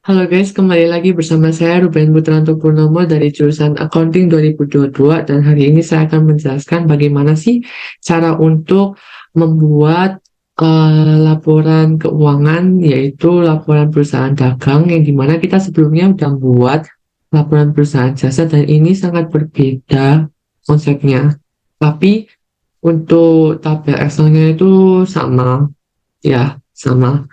Halo guys, kembali lagi bersama saya Ruben Putranto Purnomo dari jurusan Accounting 2022 dan hari ini saya akan menjelaskan bagaimana sih cara untuk membuat laporan keuangan yaitu laporan perusahaan dagang yang dimana kita sebelumnya sudah membuat laporan perusahaan jasa dan ini sangat berbeda konsepnya. Tapi untuk tabel Excel-nya itu sama, ya sama.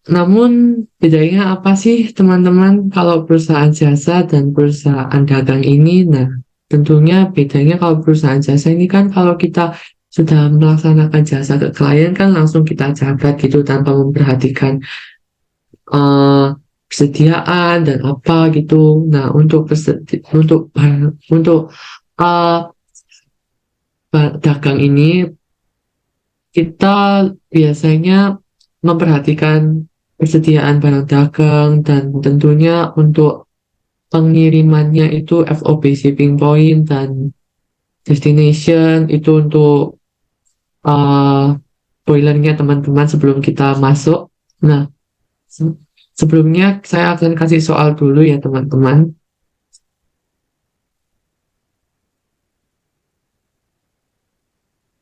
Namun bedanya apa sih teman-teman kalau perusahaan jasa dan perusahaan dagang ini? Nah, tentunya bedanya kalau perusahaan jasa ini kan kalau kita sudah melaksanakan jasa ke klien kan langsung kita catat gitu tanpa memperhatikan eh, persediaan dan apa gitu. Nah, untuk eh, dagang ini kita biasanya memperhatikan persediaan barang dagang dan tentunya untuk pengirimannya itu FOB shipping point dan destination itu untuk uh, boilernya teman-teman sebelum kita masuk. Nah, se- sebelumnya saya akan kasih soal dulu ya teman-teman.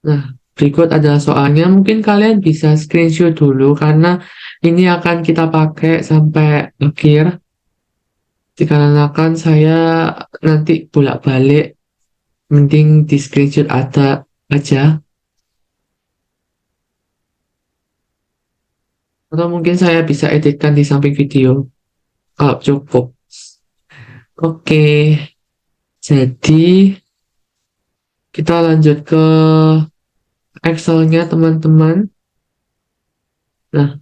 Nah, berikut adalah soalnya. Mungkin kalian bisa screenshot dulu karena ini akan kita pakai sampai akhir. Dikarenakan saya nanti bolak-balik, mending di screenshot ada aja. Atau mungkin saya bisa editkan di samping video kalau cukup. Oke, jadi kita lanjut ke Excel-nya teman-teman. Nah,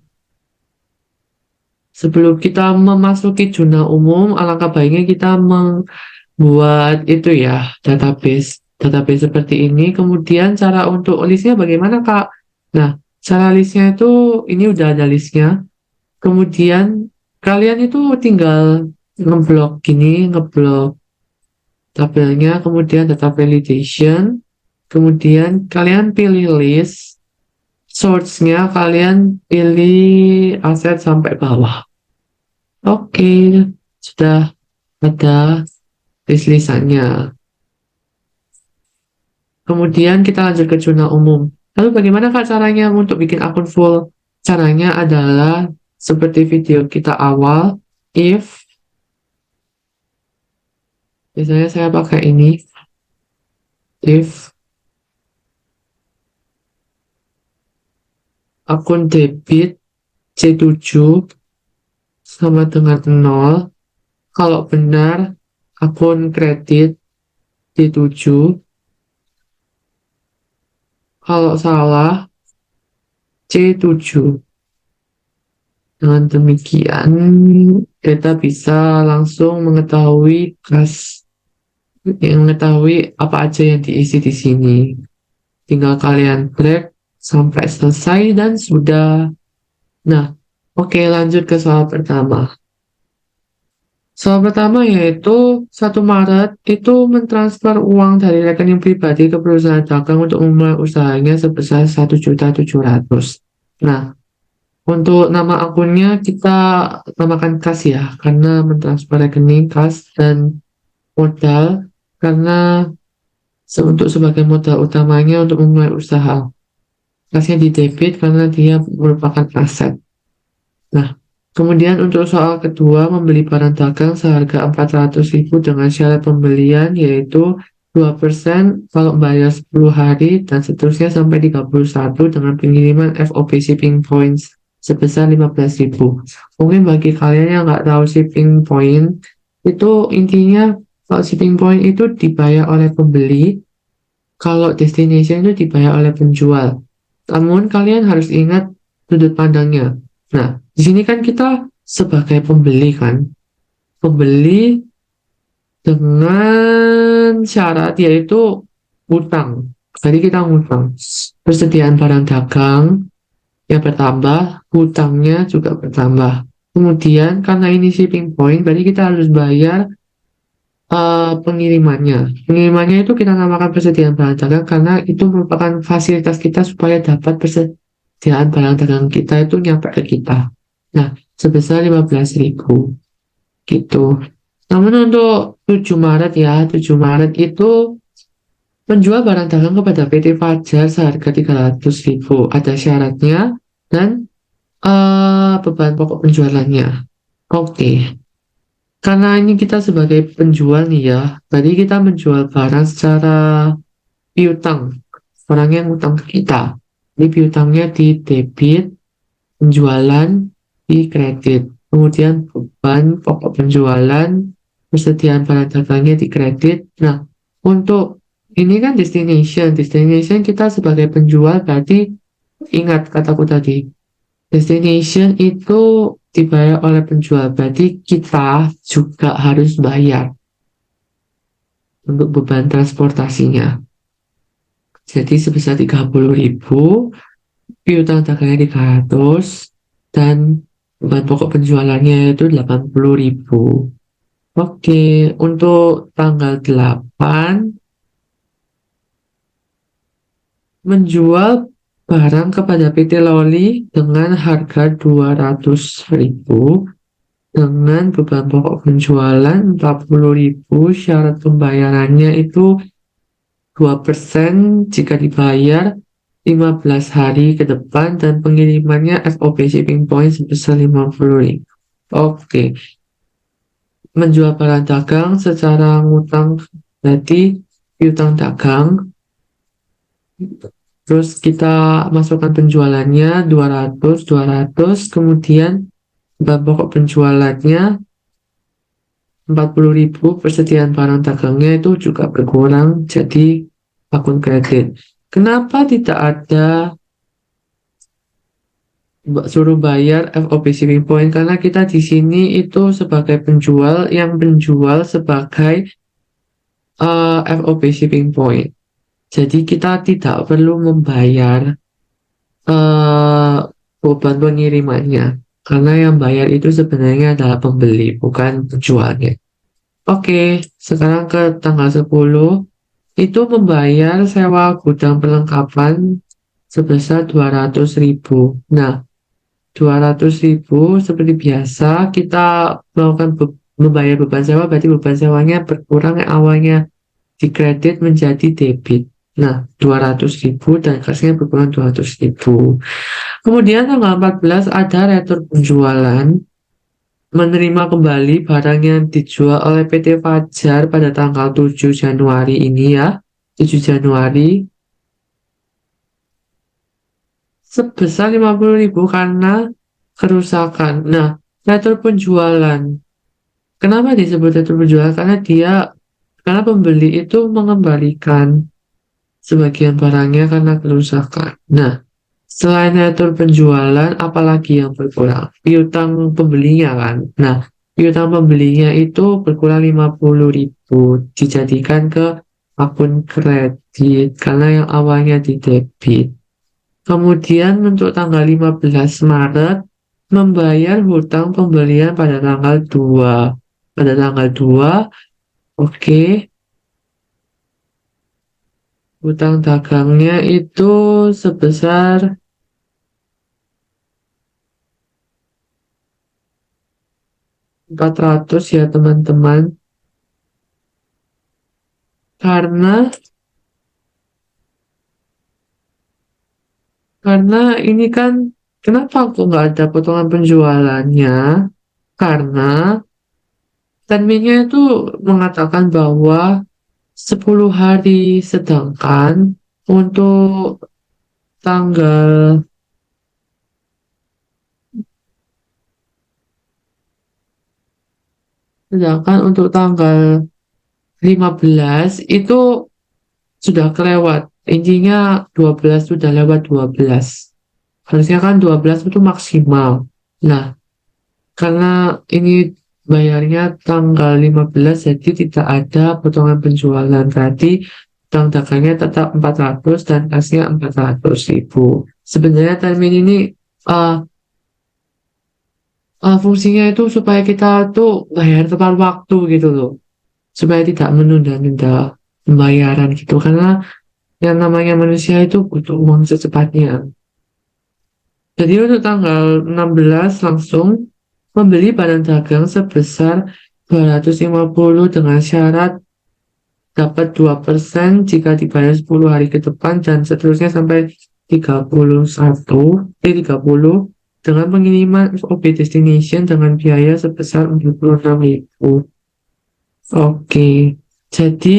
sebelum kita memasuki zona umum, alangkah baiknya kita membuat itu ya, database. Database seperti ini. Kemudian cara untuk listnya bagaimana, Kak? Nah, cara listnya itu, ini udah ada listnya. Kemudian kalian itu tinggal ngeblok gini, ngeblok tabelnya, kemudian data validation, kemudian kalian pilih list, source-nya kalian pilih aset sampai bawah. Oke, sudah ada list-listannya. Kemudian kita lanjut ke zona umum. Lalu bagaimana Kak caranya untuk bikin akun full? Caranya adalah seperti video kita awal, if, biasanya saya pakai ini, if akun debit C7 sama dengan 0, kalau benar akun kredit C7, kalau salah C7. Dengan demikian, kita bisa langsung mengetahui yang mengetahui apa aja yang diisi di sini. Tinggal kalian drag sampai selesai dan sudah. Nah, oke, lanjut ke soal pertama. Soal pertama yaitu 1 Maret itu mentransfer uang dari rekening pribadi ke perusahaan dagang untuk memulai usahanya sebesar 1.700.000. Nah, untuk nama akunnya kita namakan kas ya, karena mentransfer rekening kas dan modal karena untuk sebagai modal utamanya untuk memulai usaha. Kasnya di debit karena dia merupakan aset. Nah, kemudian untuk soal kedua, membeli barang dagang seharga 400.000 dengan syarat pembelian yaitu 2% kalau bayar 10 hari dan seterusnya sampai 31 dengan pengiriman FOB shipping points sebesar 15.000. Mungkin bagi kalian yang nggak tahu shipping point, itu intinya kalau shipping point itu dibayar oleh pembeli, kalau destination itu dibayar oleh penjual. Namun kalian harus ingat sudut pandangnya. Nah, di sini kan kita sebagai pembeli kan, pembeli dengan syarat yaitu utang. Jadi kita ngutang. Persediaan barang dagang yang bertambah, hutangnya juga bertambah. Kemudian karena ini shipping point, berarti kita harus bayar pengirimannya. Pengirimannya itu kita namakan persediaan barang dagang karena itu merupakan fasilitas kita supaya dapat persediaan barang dagang kita itu nyampe ke kita. Nah, sebesar 15.000 gitu. Namun untuk 7 Maret ya, 7 Maret itu menjual barang dagang kepada PT Fajar seharga 300.000. Ada syaratnya dan beban pokok penjualannya. Oke. Karena ini kita sebagai penjual nih ya, berarti kita menjual barang secara piutang. Orang yang utang ke kita. Ini piutangnya di debit, penjualan di kredit. Kemudian beban pokok penjualan, persediaan barang dagangnya di kredit. Nah, untuk ini kan destination. Destination kita sebagai penjual berarti ingat kataku tadi. Destination itu dibayar oleh penjual, berarti kita juga harus bayar untuk beban transportasinya. Jadi sebesar 30.000, piutang dagangnya 300, dan beban pokok penjualannya itu 80.000. Oke, untuk tanggal 8, menjual barang kepada PT Loli dengan harga 200.000 dengan beban pokok penjualan 40.000, syarat pembayarannya itu 2% jika dibayar 15 hari ke depan dan pengirimannya FOB shipping point sebesar 50.000. Oke, menjual barang dagang secara ngutang berarti piutang dagang, terus kita masukkan penjualannya 200, kemudian beban pokok penjualannya 40.000, persediaan barang dagangnya itu juga berkurang jadi akun kredit. Kenapa tidak ada suruh bayar FOB shipping point? Karena kita di sini itu sebagai penjual yang menjual sebagai FOB shipping point. Jadi kita tidak perlu membayar beban pengirimannya. Karena yang bayar itu sebenarnya adalah pembeli, bukan penjualnya. Oke, sekarang ke tanggal 10, itu membayar sewa gudang perlengkapan sebesar 200.000. Nah, 200.000 seperti biasa kita melakukan membayar beban sewa, berarti beban sewanya berkurang yang awalnya di kredit menjadi debit. Nah, 200.000 dan kasnya berkurang 200.000. Kemudian tanggal 14 ada retur penjualan, menerima kembali barang yang dijual oleh PT Fajar pada tanggal 7 Januari ini ya, 7 Januari sebesar 50.000 karena kerusakan. Nah, retur penjualan. Kenapa disebut retur penjualan? Karena pembeli itu mengembalikan sebagian barangnya karena kerusakan. Nah, selain retur penjualan, apalagi yang berkurang? Piutang pembelinya kan. Nah, piutang pembelinya itu berkurang 50.000, dijadikan ke akun kredit karena yang awalnya di debit. Kemudian untuk tanggal 15 Maret, membayar hutang pembelian pada tanggal 2. Pada tanggal 2, oke, hutang dagangnya itu sebesar 400 ya teman-teman. Karena ini kan, kenapa aku nggak ada potongan penjualannya? Karena terminnya itu mengatakan bahwa 10 hari, untuk tanggal sedangkan untuk tanggal 15 itu sudah kelewat. Intinya 12 sudah lewat 12. Harusnya kan 12 itu maksimal. Nah, karena ini bayarnya tanggal 15, jadi tidak ada potongan penjualan. Berarti utang dagangnya tetap 400 dan kasnya 400.000. Sebenarnya termin ini uh, fungsinya itu supaya kita tuh bayar tepat waktu gitu loh. Supaya tidak menunda-nunda pembayaran gitu. Karena yang namanya manusia itu butuh uang secepatnya. Jadi untuk tanggal 16 langsung membeli barang dagang sebesar 250 dengan syarat dapat 2% jika dibayar 10 hari ke depan dan seterusnya sampai 30 dengan pengiriman FOB destination dengan biaya sebesar 46.000. Oke, jadi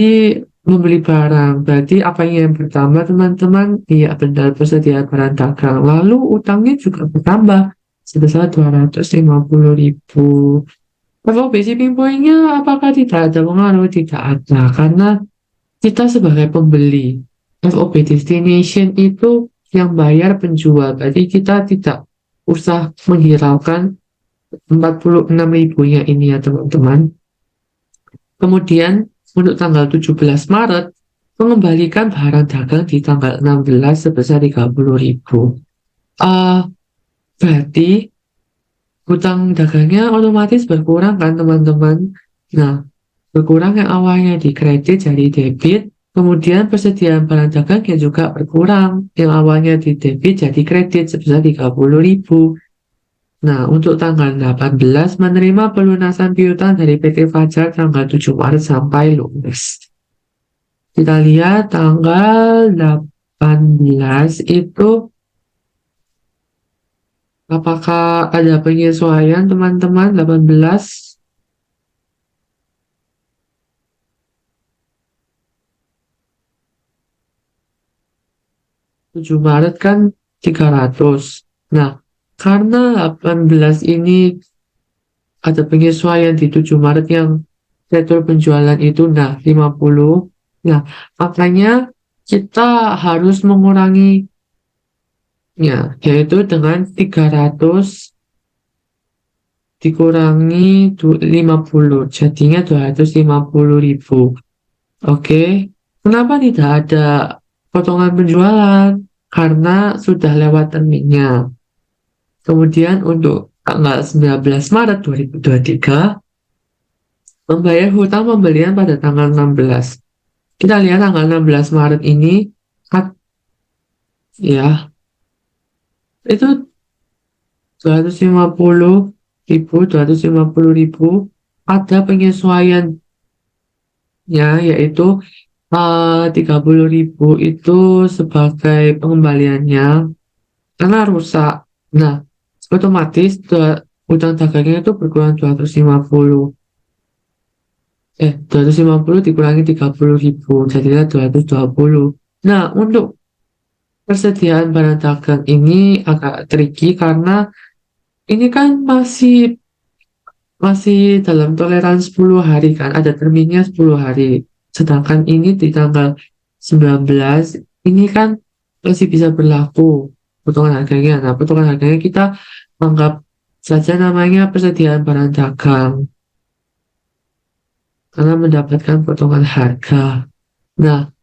membeli barang berarti apa yang bertambah teman-teman? Iya benar, persediaan barang dagang. Lalu utangnya juga bertambah sebesar 250.000. Kalau shipping point-nya apakah tidak ada pengaruh? Tidak ada, karena kita sebagai pembeli FOB destination itu yang bayar penjual. Berarti kita tidak usah menghiraukan 46.000-nya ini ya teman-teman. Kemudian untuk tanggal 17 Maret, mengembalikan barang dagang di tanggal 16 sebesar 30.000. Berarti hutang dagangnya otomatis berkurang kan teman-teman. Nah, berkurang yang awalnya di kredit jadi debit, kemudian persediaan barang dagangnya juga berkurang. Yang awalnya di debit jadi kredit sebesar 30.000. Nah, untuk tanggal 18 menerima pelunasan piutang dari PT Fajar tanggal 7 Maret sampai lunas. Kita lihat tanggal 18 itu apakah ada penyesuaian teman-teman 18? 7 Maret kan 300. Nah, karena 18 ini ada penyesuaian di 7 Maret yang retro penjualan itu nah 50. Nah, makanya kita harus menguranginya yaitu dengan 300 dikurangi 50 jadinya 250.000. Oke. Kenapa tidak ada potongan penjualan? Karena sudah lewat terminnya. Kemudian untuk tanggal 19 Maret 2023 membayar hutang pembelian pada tanggal 16. Kita lihat tanggal 16 Maret ini ya itu 250.000 ada penyesuaiannya yaitu 30.000 itu sebagai pengembaliannya karena rusak. Nah, otomatis utang dagangnya itu berkurang 250 dikurangi 30.000 jadinya 220. Nah, untuk persediaan barang dagang ini agak tricky karena ini kan masih dalam toleran 10 hari kan, ada terminnya 10 hari. Sedangkan ini di tanggal 19, ini kan masih bisa berlaku potongan harganya. Nah, potongan harganya kita anggap saja namanya persediaan barang dagang karena mendapatkan potongan harga. Nah,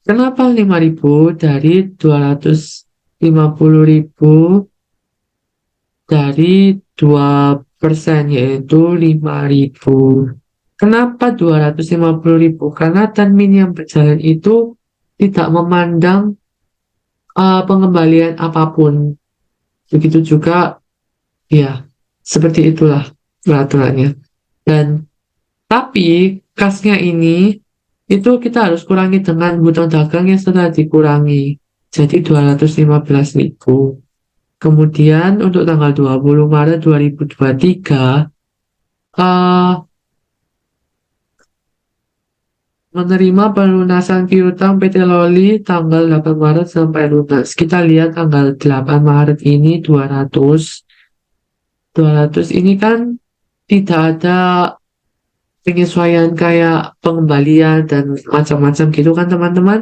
kenapa 5.000 dari 250.000 dari 2% yaitu 5.000. Kenapa 250.000? Karena termin yang berjalan itu tidak memandang pengembalian apapun. Begitu juga, ya, seperti itulah peraturannya. Dan tapi kasnya ini itu kita harus kurangi dengan hutang dagang yang sudah dikurangi. Jadi 215.000. Kemudian untuk tanggal 20 Maret 2023 eh, menerima pelunasan piutang PT Loli tanggal 8 Maret sampai lunas. Kita lihat tanggal 8 Maret ini 200. 200 ini kan tidak ada penyesuaian kayak pengembalian dan macam-macam gitu kan teman-teman.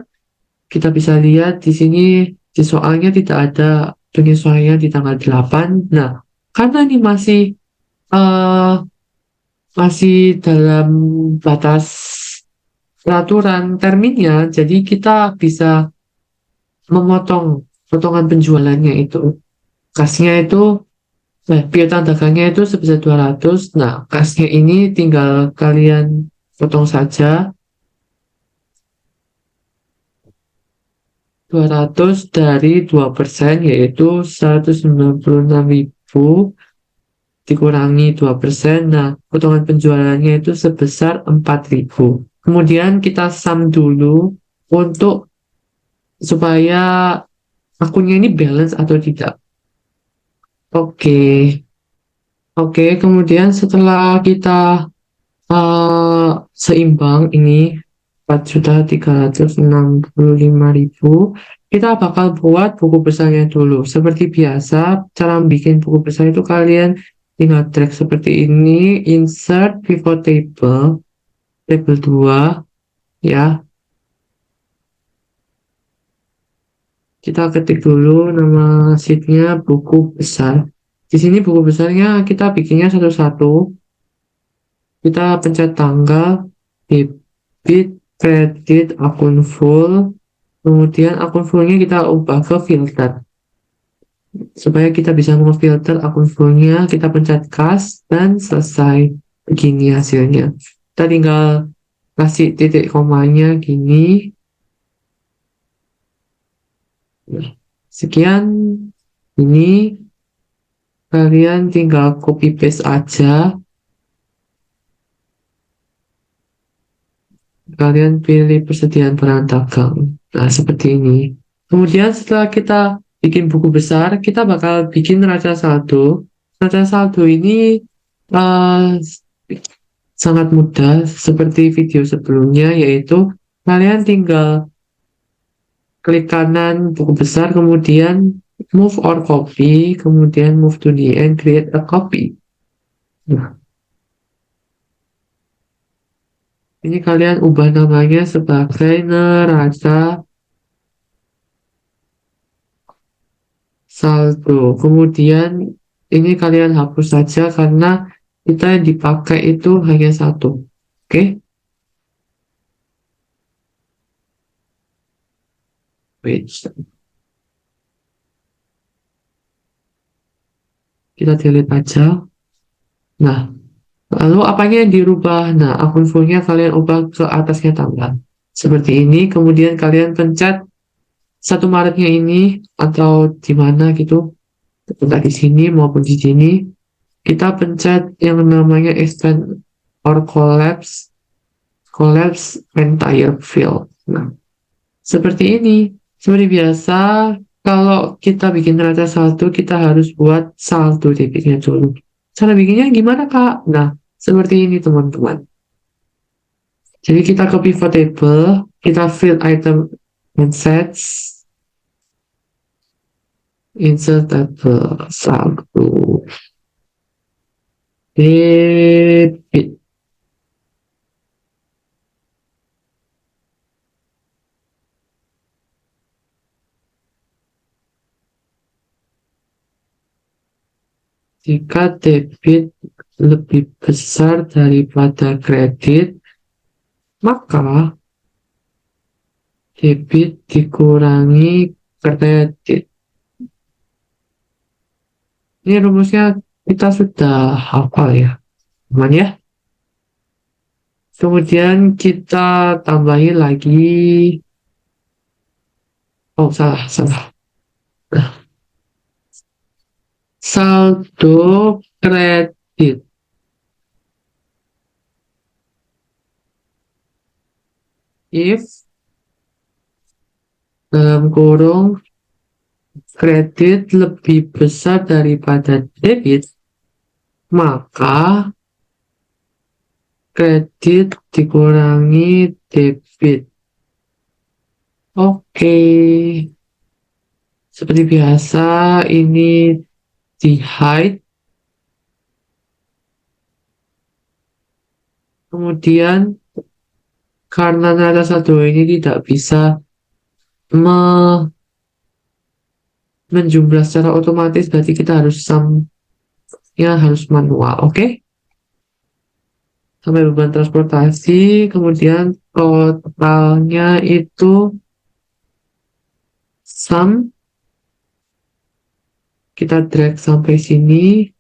Kita bisa lihat di sini di soalnya tidak ada penyesuaian di tanggal 8. Nah, karena ini eh, masih dalam batas peraturan terminnya, jadi kita bisa memotong potongan penjualannya itu. Kasnya itu, piutang dagangnya itu sebesar 200. Nah, kasnya ini tinggal kalian potong saja 200 dari 2% yaitu 196.000 dikurangi 2%. Nah, potongan penjualannya itu sebesar 4.000. Kemudian kita sum dulu untuk supaya akunnya ini balance atau tidak. Oke, oke. Kemudian setelah kita seimbang ini 4.365.000, kita bakal buat buku besarnya dulu. Seperti biasa, cara bikin buku besar itu kalian tinggal drag seperti ini, insert pivot table, table 2, ya. Kita ketik dulu nama sheetnya buku besar. Di sini buku besarnya kita bikinnya satu-satu. Kita pencet tanggal, debit, kredit, akun full. Kemudian akun fullnya kita ubah ke filter. Supaya kita bisa memfilter akun fullnya, kita pencet cast dan selesai. Begini hasilnya. Kita tinggal kasih titik komanya gini. Nah, sekian. Ini kalian tinggal copy paste aja. Kalian pilih persediaan barang dagang. Nah, seperti ini. Kemudian setelah kita bikin buku besar, kita bakal bikin neraca saldo. Neraca saldo ini uh, sangat mudah seperti video sebelumnya, yaitu kalian tinggal klik kanan buku besar, kemudian move or copy, kemudian move to the end, create a copy. Nah, ini kalian ubah namanya sebagai neraca saldo. Kemudian ini kalian hapus saja karena kita yang dipakai itu hanya satu. Oke, wait, kita delete aja. Nah, lalu apanya yang dirubah? Nah, akun fullnya kalian ubah ke atasnya tambah. Seperti ini, kemudian kalian pencet 1 Maretnya ini atau di mana gitu, entah di sini maupun di sini. Kita pencet yang namanya extend or collapse entire field. Nah, seperti ini. Seperti biasa, kalau kita bikin neraca saldo, kita harus buat saldo debitnya dulu. Cara bikinnya gimana, Kak? Nah, seperti ini, teman-teman. Jadi kita ke pivot table, kita fill item and sets, insert table saldo debit. Jika debit lebih besar daripada kredit, maka debit dikurangi kredit. Ini rumusnya kita sudah hafal ya, teman ya. Kemudian kita tambahin lagi. Oh, salah. Nah, saldo kredit. If dalam kurung kredit lebih besar daripada debit, maka kredit dikurangi debit. Oke, seperti biasa ini di hide. Kemudian karena nada satu ini tidak bisa menjumlah secara otomatis, berarti kita harus sum-nya harus manual. Oke, sampai beban transportasi, kemudian totalnya itu sum, kita drag sampai sini.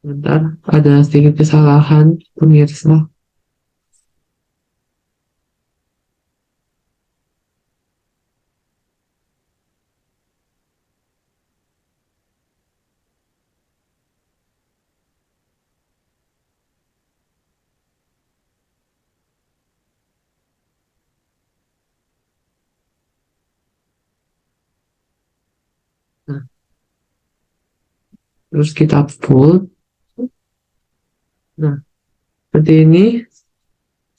Bentar, ada sedikit kesalahan, pemirsa. Nah, terus kita full. Nah, seperti ini.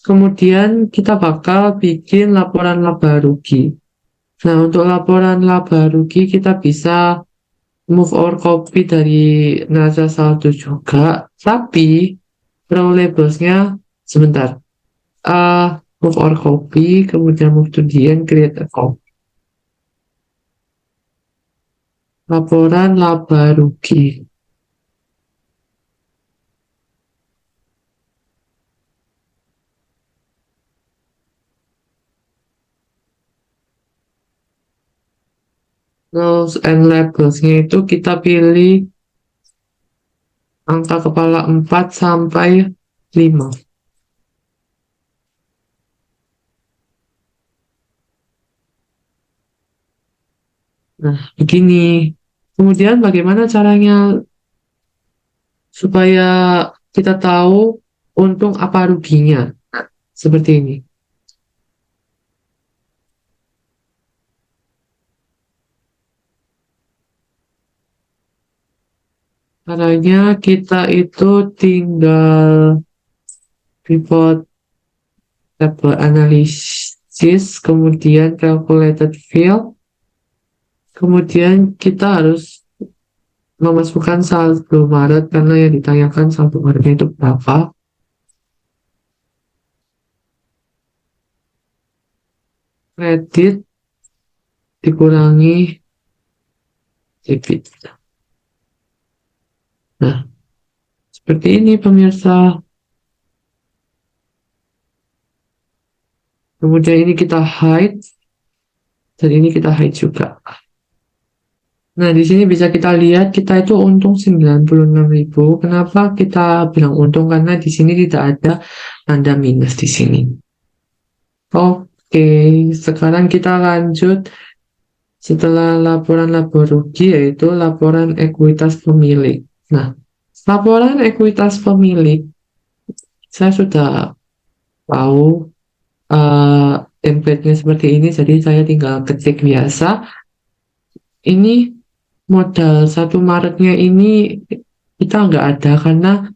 Kemudian kita bakal bikin laporan laba rugi. Nah, untuk laporan laba rugi kita bisa move or copy dari neraca saldo juga. Tapi row labelsnya sebentar. Uh, Move or copy, kemudian move to the end, create a copy. Laporan laba rugi. Rows and labelsnya itu kita pilih angka kepala 4 sampai 5. Nah, begini. Kemudian bagaimana caranya supaya kita tahu untung apa ruginya? Seperti ini. Caranya kita itu tinggal report table analysis, kemudian calculated field, kemudian kita harus memasukkan saldo Maret karena yang ditanyakan saldo Maretnya itu berapa. Kredit dikurangi debit. Nah, seperti ini pemirsa. Kemudian ini kita hide, dan ini kita hide juga. Nah, di sini bisa kita lihat kita itu untung 96.000. Kenapa kita bilang untung? Karena di sini tidak ada tanda minus di sini. Oke, sekarang kita lanjut setelah laporan laba rugi yaitu laporan ekuitas pemilik. Nah, laporan ekuitas pemilik saya sudah tahu template-nya seperti ini, jadi saya tinggal ketik biasa. Ini modal 1 Maretnya ini kita nggak ada karena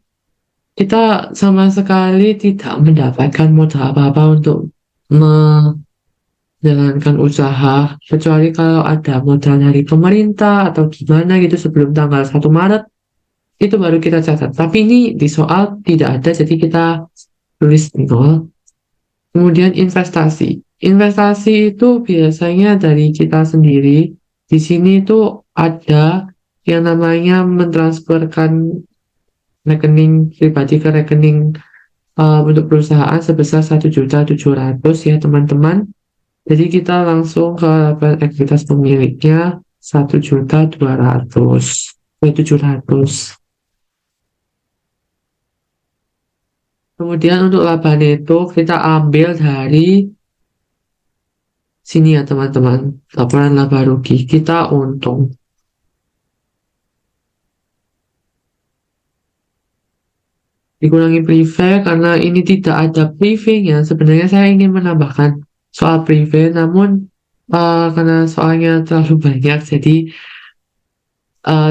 kita sama sekali tidak mendapatkan modal apa-apa untuk menjalankan usaha, kecuali kalau ada modal dari pemerintah atau gimana gitu sebelum tanggal 1 Maret, itu baru kita catat. Tapi ini di soal tidak ada, jadi kita tulis 0. Kemudian investasi. Investasi itu biasanya dari kita sendiri. Di sini itu ada yang namanya mentransferkan rekening pribadi ke rekening untuk perusahaan sebesar 1.700.000 ya teman-teman. Jadi kita langsung ke laporan ekuitas pemiliknya 1.200.700. Kemudian untuk laba neto kita ambil dari sini ya teman-teman. Laporan laba rugi kita untung. Dikurangi privé karena ini tidak ada privé-nya. Sebenarnya saya ingin menambahkan soal privé, namun karena soalnya terlalu banyak, jadi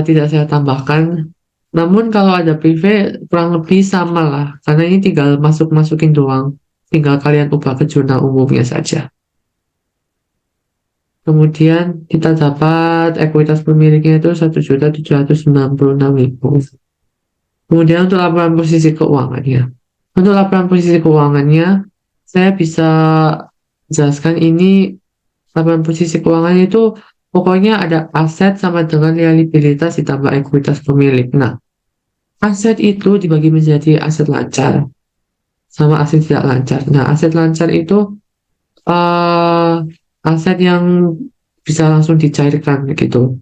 tidak saya tambahkan. Namun kalau ada privé kurang lebih sama lah, karena ini tinggal masukin doang. Tinggal kalian ubah ke jurnal umumnya saja. Kemudian kita dapat ekuitas pemiliknya itu 1.796.000. Kemudian untuk laporan posisi keuangannya. Untuk laporan posisi keuangannya, saya bisa jelaskan ini laporan posisi keuangan itu pokoknya ada aset sama dengan liabilitas ditambah ekuitas pemilik. Nah, aset itu dibagi menjadi aset lancar sama aset tidak lancar. Nah, aset lancar itu aset yang bisa langsung dicairkan gitu.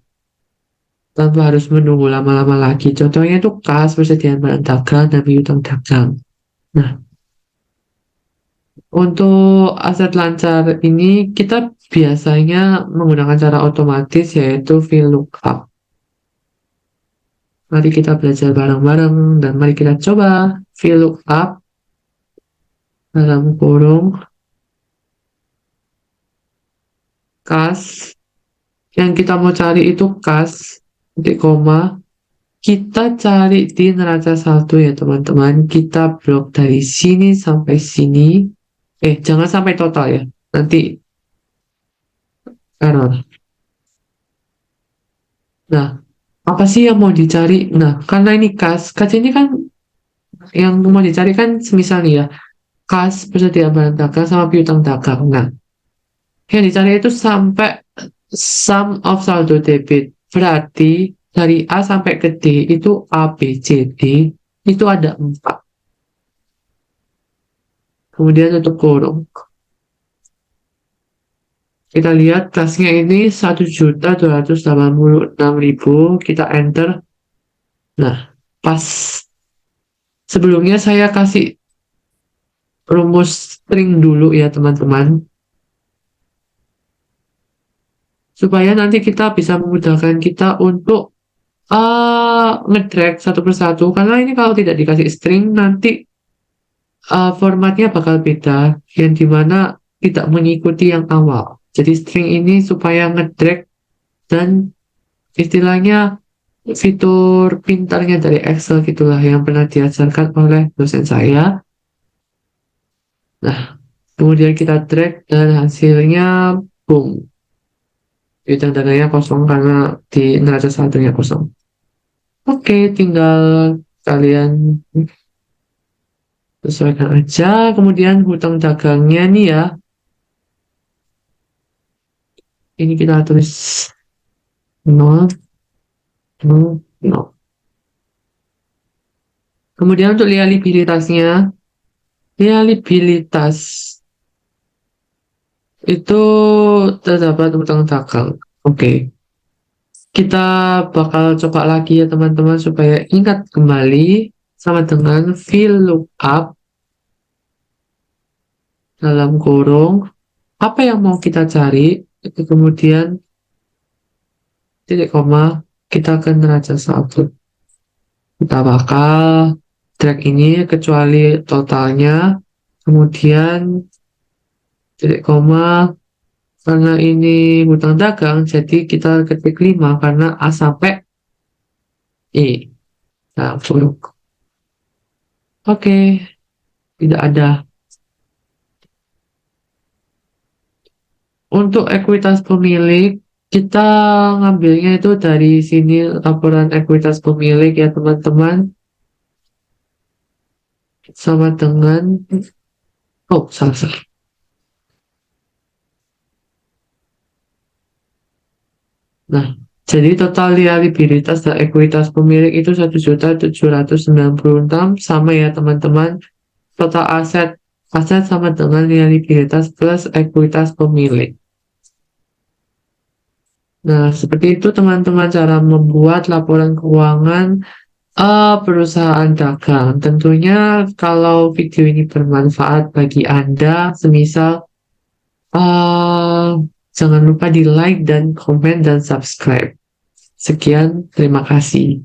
tanpa harus menunggu lama-lama lagi. Contohnya itu kas, persediaan barang dagang, dan piutang dagang. Nah, untuk aset lancar ini kita biasanya menggunakan cara otomatis yaitu VLOOKUP. Mari kita belajar bareng-bareng dan mari kita coba VLOOKUP dalam kurung kas. Yang kita mau cari itu kas, titik koma. Kita cari di neraca saldo ya teman-teman. Kita blok dari sini sampai sini. Jangan sampai total ya. Nanti error. Nah, apa sih yang mau dicari? Nah, karena ini kas ini kan yang mau dicari kan semisal nih ya, kas persediaan barang dagang sama piutang dagang. Nah, yang dicari itu sampai sum of saldo debit. Berarti dari A sampai ke D itu A, B, C, D itu ada 4. Kemudian tutup kurung. Kita lihat kasnya ini 1.286.000. Kita enter. Nah, pas sebelumnya saya kasih rumus string dulu ya teman-teman. Supaya nanti kita bisa memudahkan kita untuk ngedrag satu persatu. Karena ini kalau tidak dikasih string nanti formatnya bakal beda. Yang dimana tidak mengikuti yang awal. Jadi string ini supaya ngedrag dan istilahnya fitur pintarnya dari Excel gitulah yang pernah diajarkan oleh dosen saya. Nah, kemudian kita drag dan hasilnya boom. Bidang dananya kosong karena di neraca saldonya kosong. Oke, tinggal kalian sesuaikan aja. Kemudian hutang dagangnya nih ya. Ini kita tulis 0, 0, 0. Kemudian untuk liabilitasnya, liabilitas itu terdapat hutang dagang. Oke. Kita bakal coba lagi ya teman-teman supaya ingat kembali sama dengan VLOOKUP dalam kurung apa yang mau kita cari, kemudian titik koma kita ke neraca saldo. Kita bakal drag ini kecuali totalnya, kemudian titik koma karena ini hutang dagang jadi kita ketik 5 karena A sampai E. Nah, oke, tidak ada. Untuk ekuitas pemilik, kita ngambilnya itu dari sini laporan ekuitas pemilik ya teman-teman. Sama dengan, salah. Nah, jadi total liabilitas dan ekuitas pemilik itu 1.796.000 sama ya teman-teman. Total aset sama dengan liabilitas plus ekuitas pemilik. Nah, seperti itu teman-teman cara membuat laporan keuangan perusahaan dagang. Tentunya kalau video ini bermanfaat bagi Anda, semisal jangan lupa di like dan komen dan subscribe. Sekian, terima kasih.